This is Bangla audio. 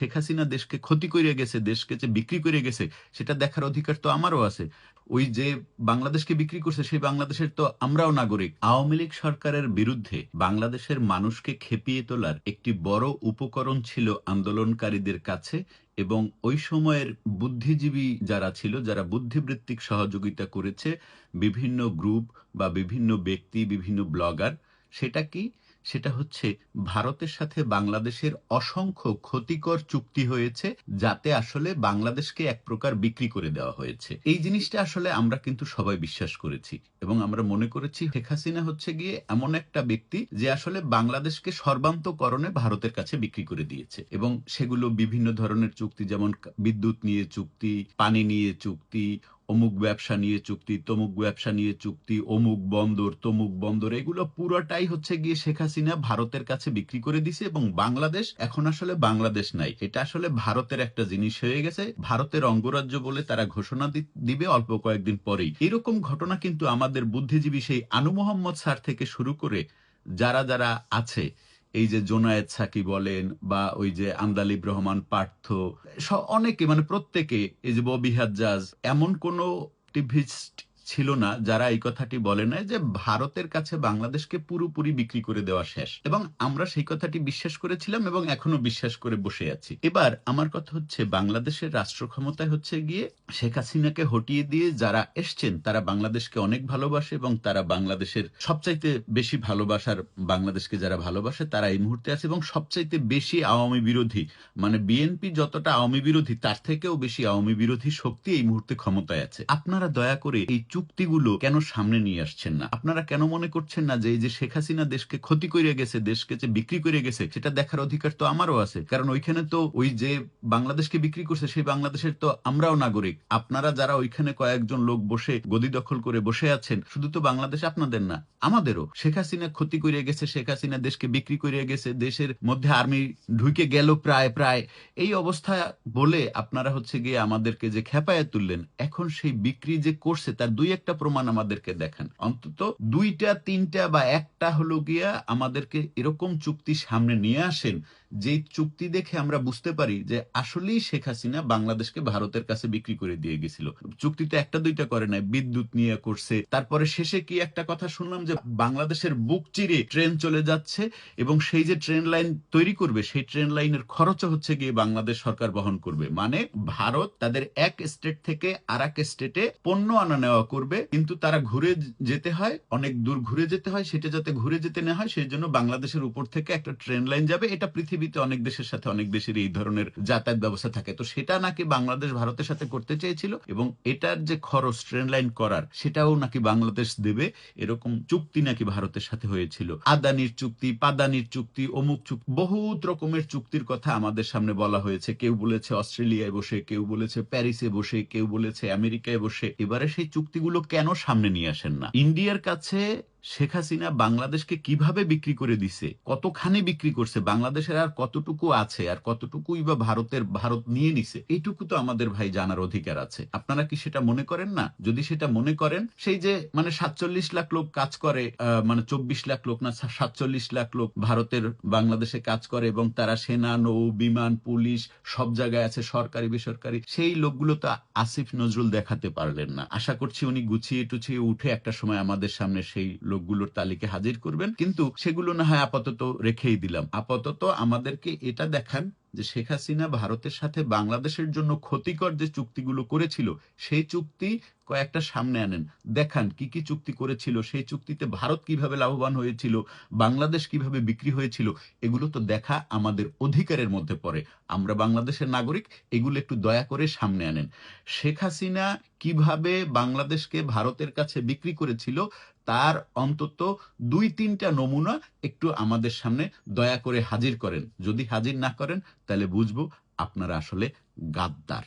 শেখ হাসিনা দেশকে ক্ষতি কইরা গেছে, দেশকে যে বিক্রি করে গেছে, সেটা দেখার অধিকার তো আমারও আছে। ওই যে বাংলাদেশকে বিক্রি করছে, সেই বাংলাদেশের তো আমরাও নাগরিক। আওয়ামী লীগ সরকারের বিরুদ্ধে বাংলাদেশের মানুষকে খেপিয়ে তোলার একটি বড় উপকরণ ছিল আন্দোলনকারীদের কাছে, এবং ওই সময়ের বুদ্ধিজীবী যারা ছিল, যারা বুদ্ধিবৃত্তিক সহযোগিতা করেছে, বিভিন্ন গ্রুপ বা বিভিন্ন ব্যক্তি, বিভিন্ন ব্লগার, সেটা কি? সেটা হচ্ছে ভারতের সাথে বাংলাদেশের অসংখ্য ক্ষতিকর চুক্তি হয়েছে, যাতে আসলে বাংলাদেশকে এক প্রকার বিক্রি করে দেওয়া হয়েছে। এই জিনিসটা আসলে আমরা কিন্তু সবাই বিশ্বাস করেছি, এবং আমরা মনে করেছি শেখ হাসিনা হচ্ছে গিয়ে এমন একটা ব্যক্তি যে আসলে বাংলাদেশকে সর্বান্তকরণে ভারতের কাছে বিক্রি করে দিয়েছে, এবং সেগুলো বিভিন্ন ধরনের চুক্তি, যেমন বিদ্যুৎ নিয়ে চুক্তি, পানি নিয়ে চুক্তি, অমুক ব্যবসা নিয়ে চুক্তি, তমুক ব্যবসা নিয়ে চুক্তি, অমুক বন্দর, তমুক বন্দর, এগুলো পুরোটাই হচ্ছে গিয়ে শেখ হাসিনা ভারতের কাছে বিক্রি করে দিছে, এবং বাংলাদেশ এখন আসলে বাংলাদেশ নাই, এটা আসলে ভারতের একটা জিনিস হয়ে গেছে। ভারতের অঙ্গরাজ্য বলে তারা ঘোষণা দিবে অল্প কয়েকদিন পরেই। এরকম ঘটনা কিন্তু আমাদের বুদ্ধিজীবী সেই আনু মোহাম্মদ স্যার থেকে শুরু করে যারা যারা আছে, এই যে জোনায়েদ সাকি বলেন, বা ওই যে আন্দালিব রহমান পার্থ, অনেকে, মানে প্রত্যেকে, এই যে ববি হাজ্জাজ, এমন কোন টিভিস্ট ছিল না যারা এই কথাটি বলে নাই যে ভারতের কাছে বাংলাদেশকে পুরোপুরি বিক্রি করে দেওয়া শেষ, এবং আমরা সেই কথাটি বিশ্বাস করেছিলাম এবং এখনো বিশ্বাস করে বসে আছি। এবার আমার কথা হচ্ছে, বাংলাদেশের রাষ্ট্র ক্ষমতায় হচ্ছে গিয়ে শেখ হাসিনাকে হটিয়ে দিয়ে যারা এসছেন, তারা বাংলাদেশকে অনেক ভালোবাসে, এবং তারা বাংলাদেশের সবচাইতে বেশি ভালোবাসার, বাংলাদেশকে যারা ভালোবাসে তারা এই মুহূর্তে আছে, এবং সবচাইতে বেশি আওয়ামী বিরোধী, মানে বিএনপি যতটা আওয়ামী বিরোধী, তার থেকেও বেশি আওয়ামী বিরোধী শক্তি এই মুহূর্তে ক্ষমতায় আছে। আপনারা দয়া করে এই চুক্তিগুলো কেন সামনে নিয়ে আসছেন না? আপনারা কেন মনে করছেন না যে এই যে শেখ হাসিনা দেশকে ক্ষতি করে গেছে, দেশকে যে বিক্রি করে গেছে, সেটা দেখার অধিকার তো আমারও আছে। কারণ ওইখানে তো ওই যে বাংলাদেশকে বিক্রি করছে, সেই বাংলাদেশের তো আমরাও নাগরিক। আপনারা যারা ওইখানে কয়েকজন লোক বসে গদি দখল করে বসে আছেন, শুধু তো বাংলাদেশ আপনাদের না, আমাদেরও। শেখ হাসিনা ক্ষতি করে গেছে, শেখ হাসিনা দেশকে বিক্রি করে গেছে, দেশের মধ্যে আর্মি ঢুকে গেল প্রায় প্রায়, এই অবস্থা বলে আপনারা হচ্ছে গিয়ে আমাদেরকে যে খেপায় তুললেন, এখন সেই বিক্রি যে করছে তার দুই একটা প্রমাণ আমাদেরকে দেখান। অন্তত দুইটা, তিনটা বা একটা হলো গিয়া আমাদেরকে এরকম চুক্তি সামনে নিয়ে আসেন, যে চুক্তি দেখে আমরা বুঝতে পারি যে আসলেই শেখ হাসিনা বাংলাদেশকে ভারতের কাছে বিক্রি করে দিয়ে গেছিল। চুক্তি তো একটা দুইটা করে নাই, বিদ্যুৎ নিয়ে করছে। তারপরে শেষে কি একটা কথা শুনলাম যে বাংলাদেশের বুক চিরে ট্রেন চলে যাচ্ছে, এবং সেই যে ট্রেন লাইন তৈরি করবে, সেই ট্রেন লাইনের খরচও হচ্ছে গিয়ে বাংলাদেশ সরকার বহন করবে। মানে ভারত তাদের এক স্টেট থেকে আর এক স্টেটে পণ্য আনা নেওয়া করবে, কিন্তু তারা ঘুরে যেতে হয়, অনেক দূর ঘুরে যেতে হয়। সেটা যাতে ঘুরে যেতে না হয়, সেই জন্য বাংলাদেশের উপর থেকে একটা ট্রেন লাইন যাবে। এটা পৃথিবীতে অনেক দেশের সাথে, অনেক দেশের এই ধরনের যাতায়াত ব্যবস্থা থাকে। তো সেটা নাকি বাংলাদেশ ভারতের সাথে করতে চেয়েছিল, এবং এটার যে খরচ ট্রেন লাইন করার, সেটাও নাকি বাংলাদেশ দেবে। এরকম চুক্তি নাকি ভারতের সাথে হয়েছিল। আদানির চুক্তি, পাদানির চুক্তি, অমুক চুক্তি, বহুত রকমের চুক্তির কথা আমাদের সামনে বলা হয়েছে। কেউ বলেছে অস্ট্রেলিয়ায় বসে, কেউ বলেছে প্যারিসে বসে, কেউ বলেছে আমেরিকায় বসে। এবারে সেই চুক্তিগুলো কেন সামনে নিয়ে আসেন না? ইন্ডিয়ার কাছে শেখ হাসিনা বাংলাদেশকে কিভাবে বিক্রি করে দিছে, কতখানি বিক্রি করছে, বাংলাদেশের আর কতটুকু আছে, আর কতটুকুই বা ভারত নিয়ে নিছে, এইটুকু তো আমাদের ভাই জানার অধিকার আছে। আপনারা কি সেটা মনে করেন না? যদি সেটা মনে করেন, সেই যে মানে 47 লাখ লোক কাজ করে, মানে 24 লাখ লোক না, 47 লাখ লোক ভারতের বাংলাদেশে কাজ করে, এবং তারা সেনা, নৌ, বিমান, পুলিশ সব জায়গায় আছে, সরকারি বেসরকারি। সেই লোকগুলো তো আসিফ নজরুল দেখাতে পারলেন না। আশা করছি উনি গুছিয়ে টুছিয়ে উঠে একটা সময় আমাদের সামনে সেই লোকগুলোর তালিকা হাজির করবেন, কিন্তু সেগুলো না হয় আপাতত রেখেই দিলাম। আপাতত আমাদেরকে এটা দেখান যে শেখ হাসিনা ভারতের সাথে বাংলাদেশের জন্য ক্ষতিকর যে চুক্তিগুলো করেছিল, সেই চুক্তি কয়েকটা সামনে আনেন, দেখান কি কি চুক্তি করেছিল, সেই চুক্তিতে ভারত কিভাবে লাভবান হয়েছিল, বাংলাদেশ কিভাবে বিক্রি হয়েছিল। এগুলো তো দেখা আমাদের অধিকারের মধ্যে পড়ে। আমরা বাংলাদেশের নাগরিক, এগুলো একটু দয়া করে সামনে আনেন। শেখ হাসিনা কিভাবে বাংলাদেশকে ভারতের কাছে বিক্রি করেছিল, তার অন্তত দুই তিনটা নমুনা একটু আমাদের সামনে দয়া করে হাজির করেন। যদি হাজির না করেন, তাহলে বুঝবো আপনারা আসলে গাদ্দার।